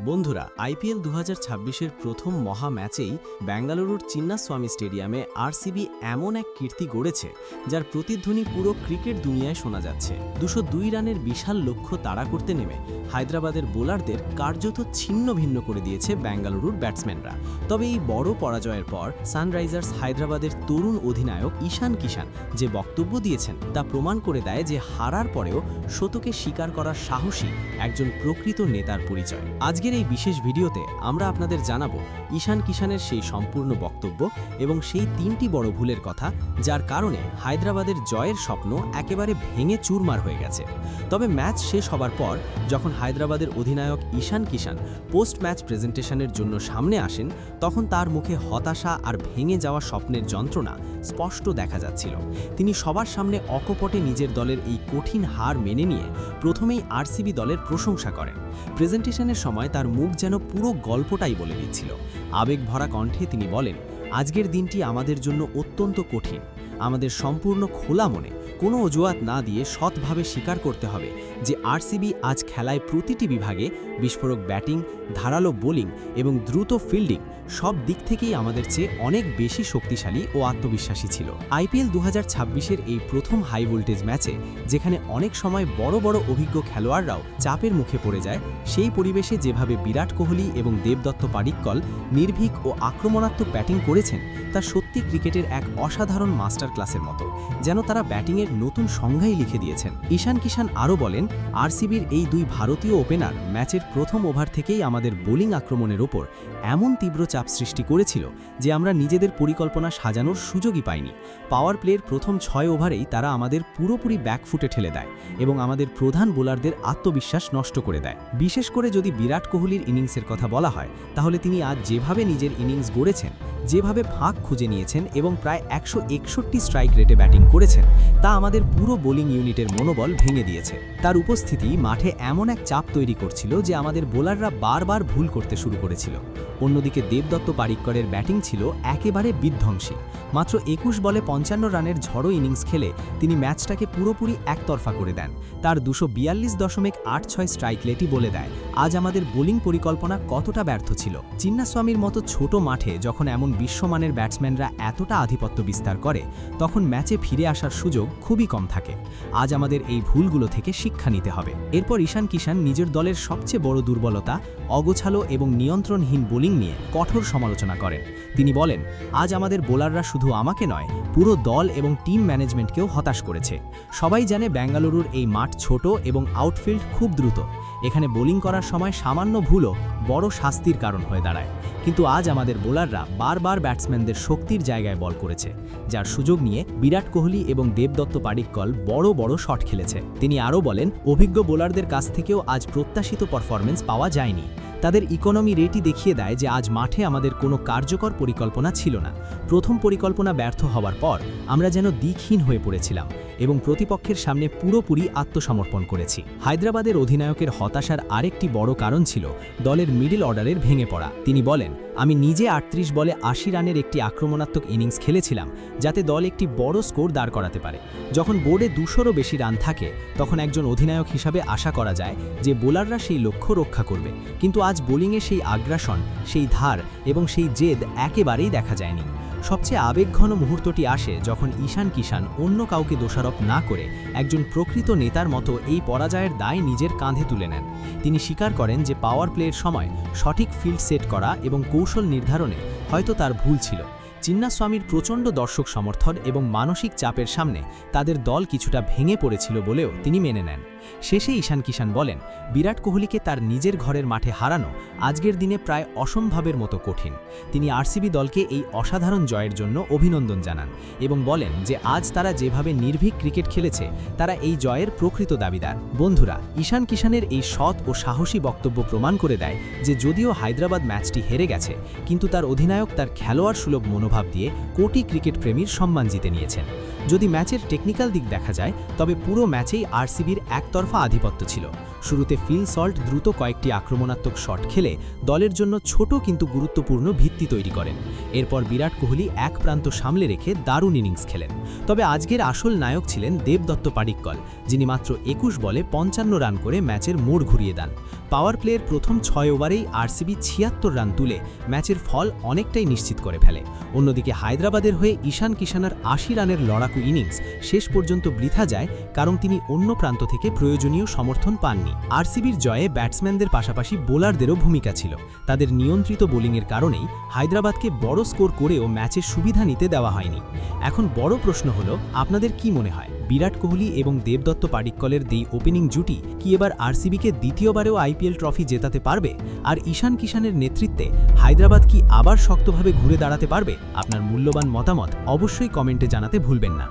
বন্ধুরা, আইপিএল ২০২৬-এর প্রথম মহা ম্যাচেই বেঙ্গালুরুর চিন্নাস্বামী স্টেডিয়ামে আরসিবি এমন এক কীর্তি গড়েছে যার প্রতিধ্বনি পুরো ক্রিকেট দুনিয়ায় শোনা যাচ্ছে। ২০২ রানের বিশাল লক্ষ্য তাড়া করতে নেমে হায়দ্রাবাদের বোলারদের কার্যত ছিন্ন ভিন্ন করে দিয়েছে বেঙ্গালুরুর ব্যাটসম্যানরা। তবে এই বড় পরাজয়ের পর সানরাইজার্স হায়দ্রাবাদের তরুণ অধিনায়ক ঈশান কিষান যে বক্তব্য দিয়েছেন তা প্রমাণ করে দেয় যে হারার পরেও শতকে স্বীকার করার সাহসী একজন প্রকৃত নেতার পরিচয়। আজকের এই বিশেষ ভিডিওতে আমরা আপনাদের জানাবো ঈশান কিষানের সেই সম্পূর্ণ বক্তব্য এবং সেই তিনটি বড় ভুলের কথা যার কারণে হায়দ্রাবাদের জয়ের স্বপ্ন একেবারে ভেঙে চুরমার হয়ে গেছে। তবে ম্যাচ শেষ হবার পর যখন হায়দ্রাবাদের অধিনায়ক ঈশান কিষান পোস্ট ম্যাচ প্রেজেন্টেশনের জন্য সামনে আসেন, তখন তার মুখে হতাশা আর ভেঙে যাওয়া স্বপ্নের যন্ত্রণা স্পষ্ট দেখা যাচ্ছিল। তিনি সবার সামনে অকপটে নিজের দলের এই কঠিন হার মেনে নিয়ে প্রথমেই আরসিবি দলের প্রশংসা করেন। প্রেজেন্টেশনের সময় তার মুখ যেন পুরো গল্পটাই বলে দিচ্ছিল। আবেগভরা কণ্ঠে তিনি বলেন, আজকের দিনটি আমাদের জন্য অত্যন্ত কঠিন। আমাদের সম্পূর্ণ খোলা মনে কোনো অজুহাত না দিয়ে সৎভাবে স্বীকার করতে হবে যে আরসিবি আজ খেলায় প্রতিটি বিভাগে বিস্ফোরক ব্যাটিং, ধারালো বোলিং এবং দ্রুত ফিল্ডিং সব দিক থেকেই আমাদের চেয়ে অনেক বেশি শক্তিশালী ও আত্মবিশ্বাসী ছিল। আইপিএল ২০২৬-এর এই প্রথম হাই ভোল্টেজ ম্যাচে যেখানে অনেক সময় বড় বড় অভিজ্ঞ খেলোয়াড়রাও চাপের মুখে পড়ে যায়, সেই পরিবেশে যেভাবে বিরাট কোহলি এবং দেবদত্ত পাডিক্কল নির্ভীক ও আক্রমণাত্মক ব্যাটিং করেছেন তা সত্যি ক্রিকেটের এক অসাধারণ মাস্টার ক্লাসের মতো, যেন তারা ব্যাটিংয়ের নতুন সংজ্ঞাই লিখে দিয়েছেন। ঈশান কিষান আরও বলেন, আরসিবির এই দুই ভারতীয় ওপেনার ম্যাচের প্রথম ওভার থেকেই আমাদের বোলিং আক্রমণের ওপর এমন তীব্র চাপ সৃষ্টি করেছিল যে আমরা নিজেদের পরিকল্পনা সাজানোর সুযোগই পাইনি। পাওয়ার প্লের প্রথম ৬ ওভারেই তারা আমাদের পুরোপুরি ব্যাকফুটে ঠেলে দেয় এবং আমাদের প্রধান বোলারদের আত্মবিশ্বাস নষ্ট করে দেয়। বিশেষ করে যদি বিরাট কোহলির ইনিংসের কথা বলা হয়, তাহলে তিনি আজ যেভাবে নিজের ইনিংস গড়েছেন, যেভাবে ফাঁক খুঁজে নিয়েছেন এবং প্রায় ১৬১ স্ট্রাইক রেটে ব্যাটিং করেছেন, তা আমাদের পুরো বোলিং ইউনিটের মনোবল ভেঙে দিয়েছে। তার উপস্থিতি মাঠে এমন এক চাপ তৈরি করছিল যে আমাদের বোলাররা বারবার ভুল করতে শুরু করেছিল। অন্যদিকে দেবদত্ত পাডিক্করের ব্যাটিং ছিল একেবারে বিধ্বংসী। মাত্র ২১ বলে ৫৫ রানের ঝড়ো ইনিংস খেলে তিনি ম্যাচটাকে পুরোপুরি একতরফা করে দেন। তার ২৪২.৮৬ স্ট্রাইক রেটই বলে দেয় আজ আমাদের বোলিং পরিকল্পনা কতটা ব্যর্থ ছিল। চিন্নাস্বামীর মতো ছোট মাঠে যখন এমন বিশ্বমানের ব্যাটসম্যানরা এতটা আধিপত্য বিস্তার করে, তখন ম্যাচে ফিরে আসার সুযোগ খুবই কম থাকে। আজ আমাদের এই ভুলগুলো থেকে শিক্ষা নিতে হবে। এরপর ঈশান কিষান নিজের দলের সবচেয়ে বড় দুর্বলতা অগোছালো এবং নিয়ন্ত্রণহীন বোলিং নিয়ে কঠোর সমালোচনা করেন। তিনি বলেন, আজ আমাদের বোলাররা শুধু আমাকে নয়, পুরো দল এবং টিম ম্যানেজমেন্টকেও হতাশ করেছে। সবাই জানে বেঙ্গালুরুর এই মাঠ ছোট এবং আউটফিল্ড খুব দ্রুত। এখানে বোলিং করার সময় সামান্য ভুলও বড় শাস্তির কারণ হয়ে দাঁড়ায়। কিন্তু আজ আমাদের বোলাররা বারবার ব্যাটসম্যানদের শক্তির জায়গায় বল করেছে, যার সুযোগ নিয়ে বিরাট কোহলি এবং দেবদত্ত পাডিক্কল বড় বড় শট খেলেছে। তিনি আরও বলেন, অভিজ্ঞ বোলারদের কাছ থেকেও আজ প্রত্যাশিত পারফরম্যান্স পাওয়া যায়নি। তাদের ইকোনমি রেটই দেখিয়ে দেয় যে আজ মাঠে আমাদের কোনো কার্যকর পরিকল্পনা ছিল না। প্রথম পরিকল্পনা ব্যর্থ হওয়ার পর আমরা যেন দিকহীন হয়ে পড়েছিলাম এবং প্রতিপক্ষের সামনে পুরোপুরি আত্মসমর্পণ করেছি। হায়দ্রাবাদের অধিনায়কের হতাশার আরেকটি বড় কারণ ছিল দলের মিডল অর্ডারের ভেঙে পড়া। তিনি বলেন, আমি নিজে ৩৮ বলে ৮০ রানের একটি আক্রমণাত্মক ইনিংস খেলেছিলাম যাতে দল একটি বড় স্কোর দাঁড় করাতে পারে। যখন বোর্ডে ২০০রও বেশি রান থাকে, তখন একজন অধিনায়ক হিসাবে আশা করা যায় যে বোলাররা সেই লক্ষ্য রক্ষা করবে। কিন্তু আজ বোলিংয়ে সেই আগ্রাসন, সেই ধার এবং সেই জেদ একেবারেই দেখা যায়নি। সবচেয়ে আবেগঘন মুহূর্তটি আসে যখন ঈশান কিষান অন্য কাউকে দোষারোপ না করে একজন প্রকৃত নেতার মতো এই পরাজয়ের দায় নিজের কাঁধে তুলে নেন। তিনি স্বীকার করেন যে পাওয়ার প্লের সময় সঠিক ফিল্ড সেট করা এবং কৌশল নির্ধারণে হয়তো তার ভুল ছিল। চিন্নাস্বামীর প্রচণ্ড দর্শক সমর্থন এবং মানসিক চাপের সামনে তাদের দল কিছুটা ভেঙে পড়েছিল বলেও তিনি মেনে নেন। শেষে ঈশান কিষান বলেন, বিরাট কোহলিকে তার নিজের ঘরের মাঠে হারানো আজকের দিনে প্রায় অসম্ভবের মতো কঠিন। তিনি আরসিবি দলকে এই অসাধারণ জয়ের জন্য অভিনন্দন জানান এবং বলেন যে আজ তারা যেভাবে নির্ভীক ক্রিকেট খেলেছে, তারা এই জয়ের প্রকৃত দাবিদার। বন্ধুরা, ঈশান কিষানের এই সৎ ও সাহসী বক্তব্য প্রমাণ করে দেয় যে যদিও হায়দ্রাবাদ ম্যাচটি হেরে গেছে, কিন্তু তার অধিনায়ক তার খেলোয়াড় সুলভ মনোভাব দিয়ে কোটি ক্রিকেট প্রেমীর সম্মান জিতে নিয়েছেন। যদি ম্যাচের টেকনিক্যাল দিক দেখা যায়, তবে পুরো ম্যাচেই আরসিবির একতরফা আধিপত্য ছিল। শুরুতে ফিল সল্ট দ্রুত কয়েকটি আক্রমণাত্মক শট খেলে দলের জন্য ছোট কিন্তু গুরুত্বপূর্ণ ভিত্তি তৈরি করেন। এরপর বিরাট কোহলি এক প্রান্ত সামলে রেখে দারুণ ইনিংস খেলেন। তবে আজকের আসল নায়ক ছিলেন দেবদত্ত পাডিক্কল, যিনি মাত্র ২১ বলে ৫৫ রান করে ম্যাচের মোড় ঘুরিয়ে দেন। পাওয়ার প্লের প্রথম ৬ ওভারেই আরসিবি ৭৬ রান তুলে ম্যাচের ফল অনেকটাই নিশ্চিত করে ফেলে। অন্যদিকে হায়দ্রাবাদের হয়ে ঈশান কিষানার ৮০ রানের লড়াকু ইনিংস শেষ পর্যন্ত বৃথা যায়, কারণ তিনি অন্য প্রান্ত থেকে প্রয়োজনীয় সমর্থন পাননি। আরসিবির জয়ে ব্যাটসম্যানদের পাশাপাশি বোলারদেরও ভূমিকা ছিল। তাদের নিয়ন্ত্রিত বোলিংয়ের কারণেই হায়দ্রাবাদকে বড় স্কোর করেও ম্যাচের সুবিধা নিতে দেওয়া হয়নি। এখন বড় প্রশ্ন হলো, আপনাদের কি মনে হয় বিরাট কোহলি এবং দেবদত্ত পাডিক্কলের এই ওপেনিং জুটি কি এবার আরসিবিকে দ্বিতীয়বারেও আইপিএল ট্রফি জেতাতে পারবে? আর ঈশান কিষানের নেতৃত্বে হায়দ্রাবাদ কি আবার শক্তভাবে ঘুরে দাঁড়াতে পারবে? আপনার মূল্যবান মতামত অবশ্যই কমেন্টে জানাতে ভুলবেন না।